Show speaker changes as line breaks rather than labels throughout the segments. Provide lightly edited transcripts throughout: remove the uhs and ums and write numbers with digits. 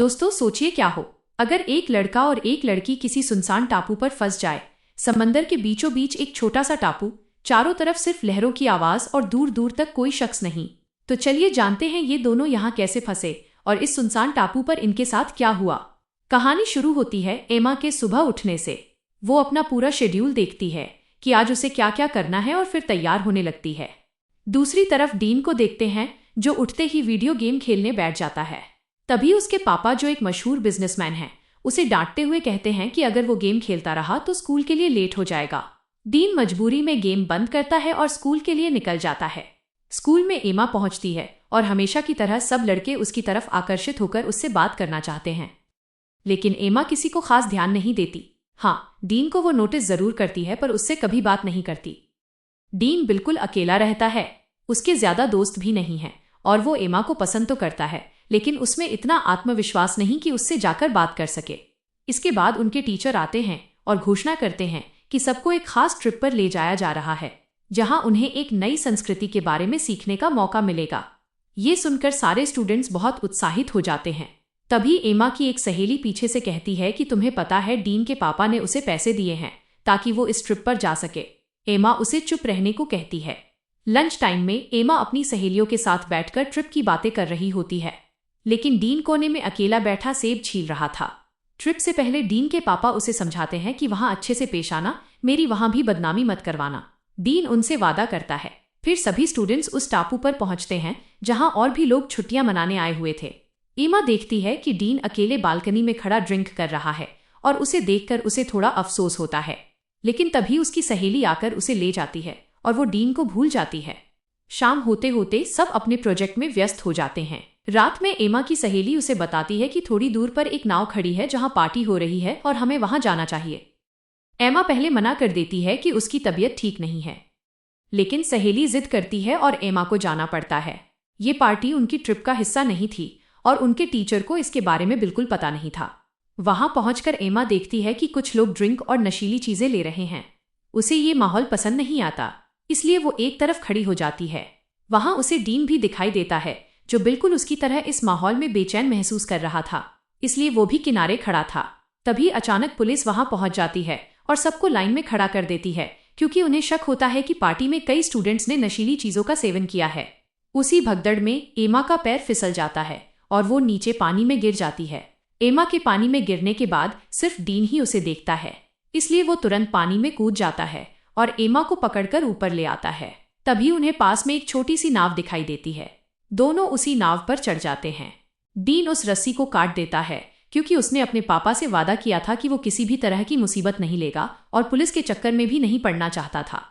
दोस्तों सोचिए क्या हो अगर एक लड़का और एक लड़की किसी सुनसान टापू पर फंस जाए। समंदर के बीचों बीच एक छोटा सा टापू, चारों तरफ सिर्फ लहरों की आवाज और दूर दूर तक कोई शख्स नहीं। तो चलिए जानते हैं ये दोनों यहाँ कैसे फंसे और इस सुनसान टापू पर इनके साथ क्या हुआ। कहानी शुरू होती है एमा के सुबह उठने से। वो अपना पूरा शेड्यूल देखती है कि आज उसे क्या क्या करना है और फिर तैयार होने लगती है। दूसरी तरफ डीन को देखते हैं जो उठते ही वीडियो गेम खेलने बैठ जाता है। तभी उसके पापा जो एक मशहूर बिजनेसमैन हैं, उसे डांटते हुए कहते हैं कि अगर वो गेम खेलता रहा तो स्कूल के लिए लेट हो जाएगा। डीन मजबूरी में गेम बंद करता है और स्कूल के लिए निकल जाता है। स्कूल में एमा पहुंचती है और हमेशा की तरह सब लड़के उसकी तरफ आकर्षित होकर उससे बात करना चाहते हैं, लेकिन एमा किसी को खास ध्यान नहीं देती। हाँ, डीन को वो नोटिस जरूर करती है पर उससे कभी बात नहीं करती। डीन बिल्कुल अकेला रहता है, उसके ज्यादा दोस्त भी नहीं है और वो एमा को पसंद तो करता है लेकिन उसमें इतना आत्मविश्वास नहीं कि उससे जाकर बात कर सके। इसके बाद उनके टीचर आते हैं और घोषणा करते हैं कि सबको एक खास ट्रिप पर ले जाया जा रहा है जहां उन्हें एक नई संस्कृति के बारे में सीखने का मौका मिलेगा। ये सुनकर सारे स्टूडेंट्स बहुत उत्साहित हो जाते हैं। तभी एमा की एक सहेली पीछे से कहती है कि तुम्हें पता है डीन के पापा ने उसे पैसे दिए हैं ताकि वो इस ट्रिप पर जा सके। एमा उसे चुप रहने को कहती है। लंच टाइम में एमा अपनी सहेलियों के साथ बैठकर ट्रिप की बातें कर रही होती है, लेकिन डीन कोने में अकेला बैठा सेब छील रहा था। ट्रिप से पहले डीन के पापा उसे समझाते हैं कि वहां अच्छे से पेश आना, मेरी वहां भी बदनामी मत करवाना। डीन उनसे वादा करता है। फिर सभी स्टूडेंट्स उस टापू पर पहुंचते हैं जहां और भी लोग छुट्टियां मनाने आए हुए थे। एमा देखती है कि डीन अकेले बालकनी में खड़ा ड्रिंक कर रहा है और उसे देखकर उसे थोड़ा अफसोस होता है, लेकिन तभी उसकी सहेली आकर उसे ले जाती है और वो डीन को भूल जाती है। शाम होते होते सब अपने प्रोजेक्ट में व्यस्त हो जाते हैं। रात में एमा की सहेली उसे बताती है कि थोड़ी दूर पर एक नाव खड़ी है जहां पार्टी हो रही है और हमें वहां जाना चाहिए। एमा पहले मना कर देती है कि उसकी तबीयत ठीक नहीं है, लेकिन सहेली जिद करती है और एमा को जाना पड़ता है। ये पार्टी उनकी ट्रिप का हिस्सा नहीं थी और उनके टीचर को इसके बारे में बिल्कुल पता नहीं था। वहां पहुंचकर एमा देखती है कि कुछ लोग ड्रिंक और नशीली चीजें ले रहे हैं। उसे ये माहौल पसंद नहीं आता, इसलिए वो एक तरफ खड़ी हो जाती है। वहां उसे डीन भी दिखाई देता है जो बिल्कुल उसकी तरह इस माहौल में बेचैन महसूस कर रहा था, इसलिए वो भी किनारे खड़ा था। तभी अचानक पुलिस वहां पहुंच जाती है और सबको लाइन में खड़ा कर देती है क्योंकि उन्हें शक होता है कि पार्टी में कई स्टूडेंट्स ने नशीली चीजों का सेवन किया है। उसी भगदड़ में एमा का पैर फिसल जाता है और वो नीचे पानी में गिर जाती है। एमा के पानी में गिरने के बाद सिर्फ डीन ही उसे देखता है, इसलिए वो तुरंत पानी में कूद जाता है और एमा को पकड़कर ऊपर ले आता है। तभी उन्हें पास में एक छोटी सी नाव दिखाई देती है। दोनों उसी नाव पर चढ़ जाते हैं। डीन उस रस्सी को काट देता है क्योंकि उसने अपने पापा से वादा किया था कि वो किसी भी तरह की मुसीबत नहीं लेगा और पुलिस के चक्कर में भी नहीं पड़ना चाहता था।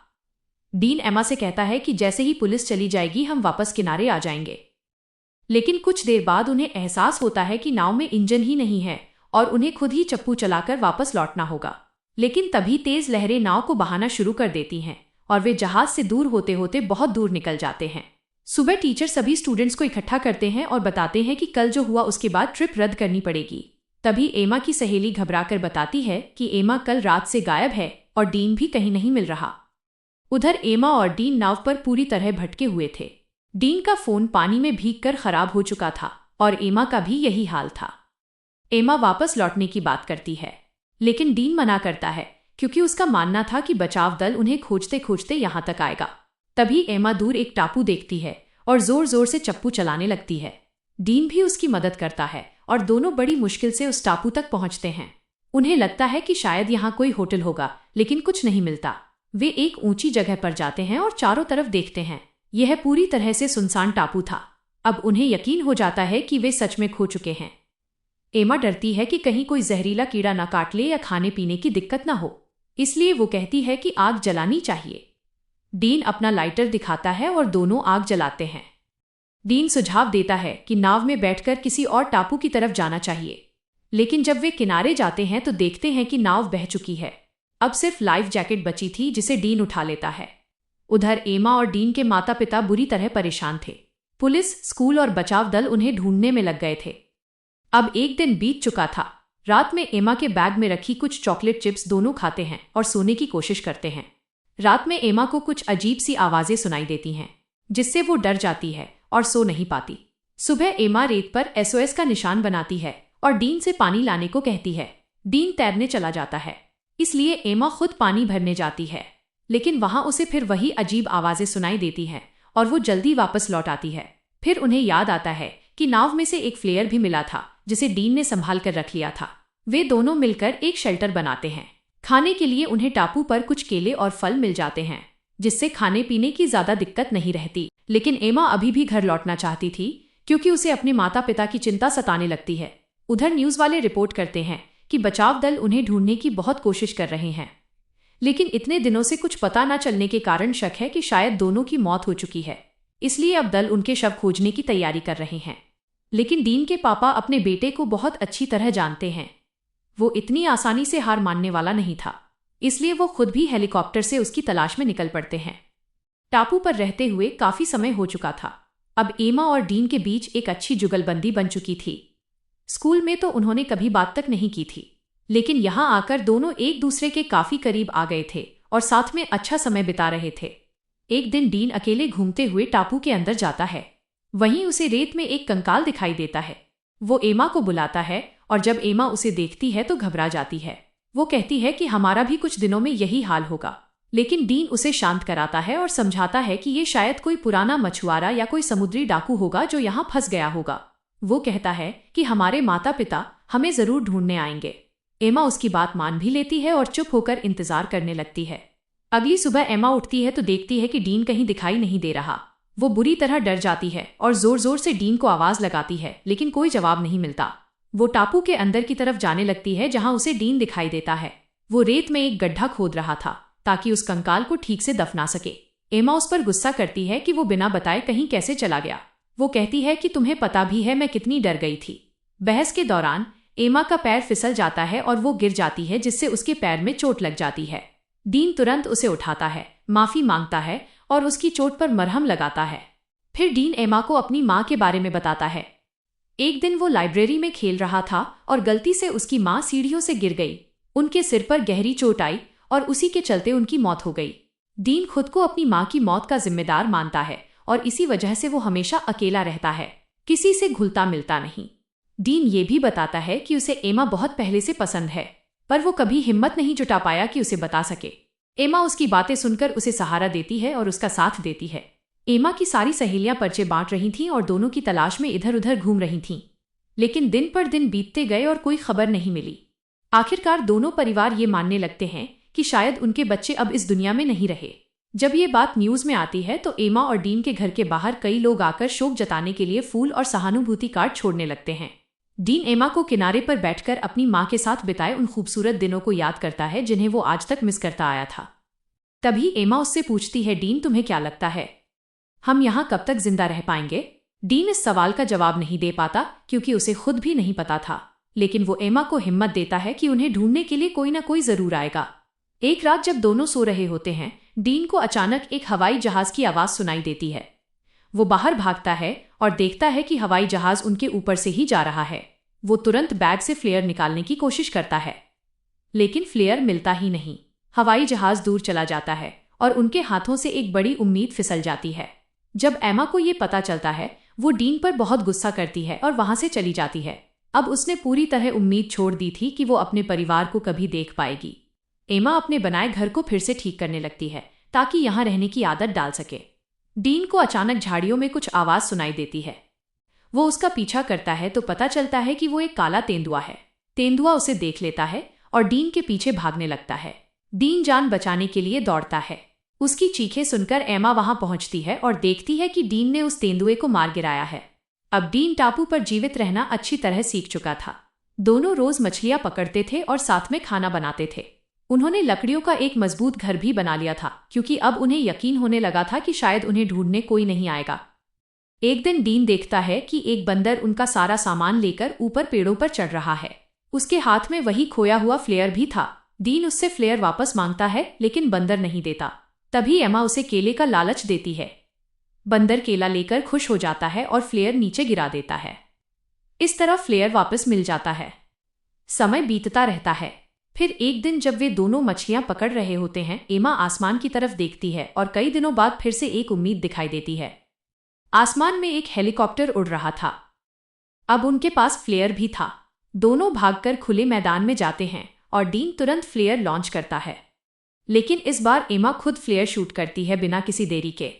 डीन एमा से कहता है कि जैसे ही पुलिस चली जाएगी हम वापस किनारे आ जाएंगे, लेकिन कुछ देर बाद उन्हें एहसास होता है कि नाव में इंजन ही नहीं है और उन्हें खुद ही चप्पू चलाकर वापस लौटना होगा। लेकिन तभी तेज लहरें नाव को बहाना शुरू कर देती हैं और वे जहाज से दूर होते होते बहुत दूर निकल जाते हैं। सुबह टीचर सभी स्टूडेंट्स को इकट्ठा करते हैं और बताते हैं कि कल जो हुआ उसके बाद ट्रिप रद्द करनी पड़ेगी। तभी एमा की सहेली घबराकर बताती है कि एमा कल रात से गायब है और डीन भी कहीं नहीं मिल रहा। उधर एमा और डीन नाव पर पूरी तरह भटके हुए थे। डीन का फोन पानी में भीगकर खराब हो चुका था और एमा का भी यही हाल था। एमा वापस लौटने की बात करती है, लेकिन डीन मना करता है क्योंकि उसका मानना था कि बचाव दल उन्हें खोजते खोजते यहां तक आएगा। तभी एमा दूर एक टापू देखती है और जोर जोर से चप्पू चलाने लगती है। डीन भी उसकी मदद करता है और दोनों बड़ी मुश्किल से उस टापू तक पहुंचते हैं। उन्हें लगता है कि शायद यहाँ कोई होटल होगा, लेकिन कुछ नहीं मिलता। वे एक ऊंची जगह पर जाते हैं और चारों तरफ देखते हैं। यह पूरी तरह से सुनसान टापू था। अब उन्हें यकीन हो जाता है कि वे सच में खो चुके हैं। एमा डरती है कि कहीं कोई जहरीला कीड़ा न काट ले या खाने पीने की दिक्कत न हो, इसलिए वो कहती है कि आग जलानी चाहिए। डीन अपना लाइटर दिखाता है और दोनों आग जलाते हैं। डीन सुझाव देता है कि नाव में बैठकर किसी और टापू की तरफ जाना चाहिए, लेकिन जब वे किनारे जाते हैं तो देखते हैं कि नाव बह चुकी है। अब सिर्फ लाइफ जैकेट बची थी जिसे डीन उठा लेता है। उधर एमा और डीन के माता पिता बुरी तरह परेशान थे। पुलिस, स्कूल और बचाव दल उन्हें ढूंढने में लग गए थे। अब एक दिन बीत चुका था। रात में एमा के बैग में रखी कुछ चॉकलेट चिप्स दोनों खाते हैं और सोने की कोशिश करते हैं। रात में एमा को कुछ अजीब सी आवाजें सुनाई देती हैं, जिससे वो डर जाती है और सो नहीं पाती। सुबह एमा रेत पर एसओएस का निशान बनाती है और डीन से पानी लाने को कहती है। डीन तैरने चला जाता है, इसलिए एमा खुद पानी भरने जाती है, लेकिन वहां उसे फिर वही अजीब आवाजें सुनाई देती हैं और वो जल्दी वापस लौट आती है। फिर उन्हें याद आता है कि नाव में से एक फ्लेयर भी मिला था जिसे डीन ने संभाल कर रख लिया था। वे दोनों मिलकर एक शेल्टर बनाते हैं। खाने के लिए उन्हें टापू पर कुछ केले और फल मिल जाते हैं, जिससे खाने पीने की ज्यादा दिक्कत नहीं रहती। लेकिन एमा अभी भी घर लौटना चाहती थी क्योंकि उसे अपने माता पिता की चिंता सताने लगती है। उधर न्यूज वाले रिपोर्ट करते हैं कि बचाव दल उन्हें ढूंढने की बहुत कोशिश कर रहे हैं, लेकिन इतने दिनों से कुछ पता न चलने के कारण शक है कि शायद दोनों की मौत हो चुकी है। इसलिए अब दल उनके शव खोजने की तैयारी कर रहे हैं। लेकिन डीन के पापा अपने बेटे को बहुत अच्छी तरह जानते हैं। वो इतनी आसानी से हार मानने वाला नहीं था, इसलिए वो खुद भी हेलीकॉप्टर से उसकी तलाश में निकल पड़ते हैं। टापू पर रहते हुए काफी समय हो चुका था। अब एमा और डीन के बीच एक अच्छी जुगलबंदी बन चुकी थी। स्कूल में तो उन्होंने कभी बात तक नहीं की थी, लेकिन यहां आकर दोनों एक दूसरे के काफी करीब आ गए थे और साथ में अच्छा समय बिता रहे थे। एक दिन डीन अकेले घूमते हुए टापू के अंदर जाता है। वहीं उसे रेत में एक कंकाल दिखाई देता है। वो एमा को बुलाता है और जब एमा उसे देखती है तो घबरा जाती है। वो कहती है कि हमारा भी कुछ दिनों में यही हाल होगा, लेकिन डीन उसे शांत कराता है और समझाता है कि ये शायद कोई पुराना मछुआरा या कोई समुद्री डाकू होगा जो यहाँ फंस गया होगा। वो कहता है कि हमारे माता पिता हमें जरूर ढूंढने आएंगे। एमा उसकी बात मान भी लेती है और चुप होकर इंतजार करने लगती है। अगली सुबह एमा उठती है तो देखती है कि डीन कहीं दिखाई नहीं दे रहा। वो बुरी तरह डर जाती है और जोर जोर से डीन को आवाज लगाती है, लेकिन कोई जवाब नहीं मिलता। वो टापू के अंदर की तरफ जाने लगती है जहां उसे डीन दिखाई देता है। वो रेत में एक गड्ढा खोद रहा था ताकि उस कंकाल को ठीक से दफना सके। एमा उस पर गुस्सा करती है कि वो बिना बताए कहीं कैसे चला गया। वो कहती है कि तुम्हें पता भी है मैं कितनी डर गई थी। बहस के दौरान एमा का पैर फिसल जाता है और वो गिर जाती है, जिससे उसके पैर में चोट लग जाती है। डीन तुरंत उसे उठाता है, माफी मांगता है और उसकी चोट पर मरहम लगाता है। फिर डीन एमा को अपनी माँ के बारे में बताता है। एक दिन वो लाइब्रेरी में खेल रहा था और गलती से उसकी माँ सीढ़ियों से गिर गई। उनके सिर पर गहरी चोट आई और उसी के चलते उनकी मौत हो गई। डीन खुद को अपनी माँ की मौत का जिम्मेदार मानता है और इसी वजह से वो हमेशा अकेला रहता है, किसी से घुलता मिलता नहीं। डीन ये भी बताता है कि उसे एमा बहुत पहले से पसंद है, पर वो कभी हिम्मत नहीं जुटा पाया कि उसे बता सके। एमा उसकी बातें सुनकर उसे सहारा देती है और उसका साथ देती है। एमा की सारी सहेलियां पर्चे बांट रही थीं और दोनों की तलाश में इधर उधर घूम रही थीं, लेकिन दिन पर दिन बीतते गए और कोई खबर नहीं मिली। आखिरकार दोनों परिवार ये मानने लगते हैं कि शायद उनके बच्चे अब इस दुनिया में नहीं रहे। जब ये बात न्यूज में आती है तो एमा और डीन के घर के बाहर कई लोग आकर शोक जताने के लिए फूल और सहानुभूति कार्ड छोड़ने लगते हैं। डीन एमा को किनारे पर बैठकर अपनी माँ के साथ बिताए उन खूबसूरत दिनों को याद करता है जिन्हें वो आज तक मिस करता आया था। तभी एमा उससे पूछती है, डीन तुम्हें क्या लगता है हम यहाँ कब तक जिंदा रह पाएंगे? डीन इस सवाल का जवाब नहीं दे पाता क्योंकि उसे खुद भी नहीं पता था, लेकिन वो एमा को हिम्मत देता है कि उन्हें ढूंढने के लिए कोई ना कोई जरूर आएगा। एक रात जब दोनों सो रहे होते हैं, डीन को अचानक एक हवाई जहाज की आवाज सुनाई देती है। वो बाहर भागता है और देखता है कि हवाई जहाज उनके ऊपर से ही जा रहा है। वो तुरंत बैग से फ्लेयर निकालने की कोशिश करता है, लेकिन फ्लेयर मिलता ही नहीं। हवाई जहाज दूर चला जाता है और उनके हाथों से एक बड़ी उम्मीद फिसल जाती है। जब एमा को ये पता चलता है, वो डीन पर बहुत गुस्सा करती है और वहां से चली जाती है। अब उसने पूरी तरह उम्मीद छोड़ दी थी कि वो अपने परिवार को कभी देख पाएगी। एमा अपने बनाए घर को फिर से ठीक करने लगती है ताकि यहाँ रहने की आदत डाल सके। डीन को अचानक झाड़ियों में कुछ आवाज सुनाई देती है। वो उसका पीछा करता है तो पता चलता है कि वो एक काला तेंदुआ है। तेंदुआ उसे देख लेता है और डीन के पीछे भागने लगता है। डीन जान बचाने के लिए दौड़ता है। उसकी चीखें सुनकर एमा वहां पहुंचती है और देखती है कि डीन ने उस तेंदुए को मार गिराया है। अब डीन टापू पर जीवित रहना अच्छी तरह सीख चुका था। दोनों रोज मछलियां पकड़ते थे और साथ में खाना बनाते थे। उन्होंने लकड़ियों का एक मजबूत घर भी बना लिया था क्योंकि अब उन्हें यकीन होने लगा था कि शायद उन्हें ढूंढने कोई नहीं आएगा। एक दिन डीन देखता है कि एक बंदर उनका सारा सामान लेकर ऊपर पेड़ों पर चढ़ रहा है। उसके हाथ में वही खोया हुआ फ्लेयर भी था। डीन उससे फ्लेयर वापस मांगता है, लेकिन बंदर नहीं देता। तभी एमा उसे केले का लालच देती है। बंदर केला लेकर खुश हो जाता है और फ्लेयर नीचे गिरा देता है। इस तरह फ्लेयर वापस मिल जाता है। समय बीतता रहता है। फिर एक दिन जब वे दोनों मछलियां पकड़ रहे होते हैं, एमा आसमान की तरफ देखती है और कई दिनों बाद फिर से एक उम्मीद दिखाई देती है। आसमान में एक हेलीकॉप्टर उड़ रहा था। अब उनके पास फ्लेयर भी था। दोनों भागकर खुले मैदान में जाते हैं और डीन तुरंत फ्लेयर लॉन्च करता है। लेकिन इस बार एमा खुद फ्लेयर शूट करती है बिना किसी देरी के।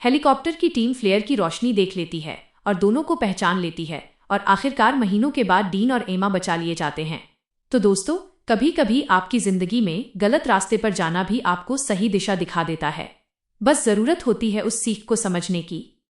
हेलीकॉप्टर की टीम फ्लेयर की रोशनी देख लेती है और दोनों को पहचान लेती है और आखिरकार महीनों के बाद डीन और एमा बचा लिए जाते हैं। तो दोस्तों, कभी कभी आपकी जिंदगी में गलत रास्ते पर जाना भी आपको सही दिशा दिखा देता है। बस जरूरत होती है उस सीख को समझने की।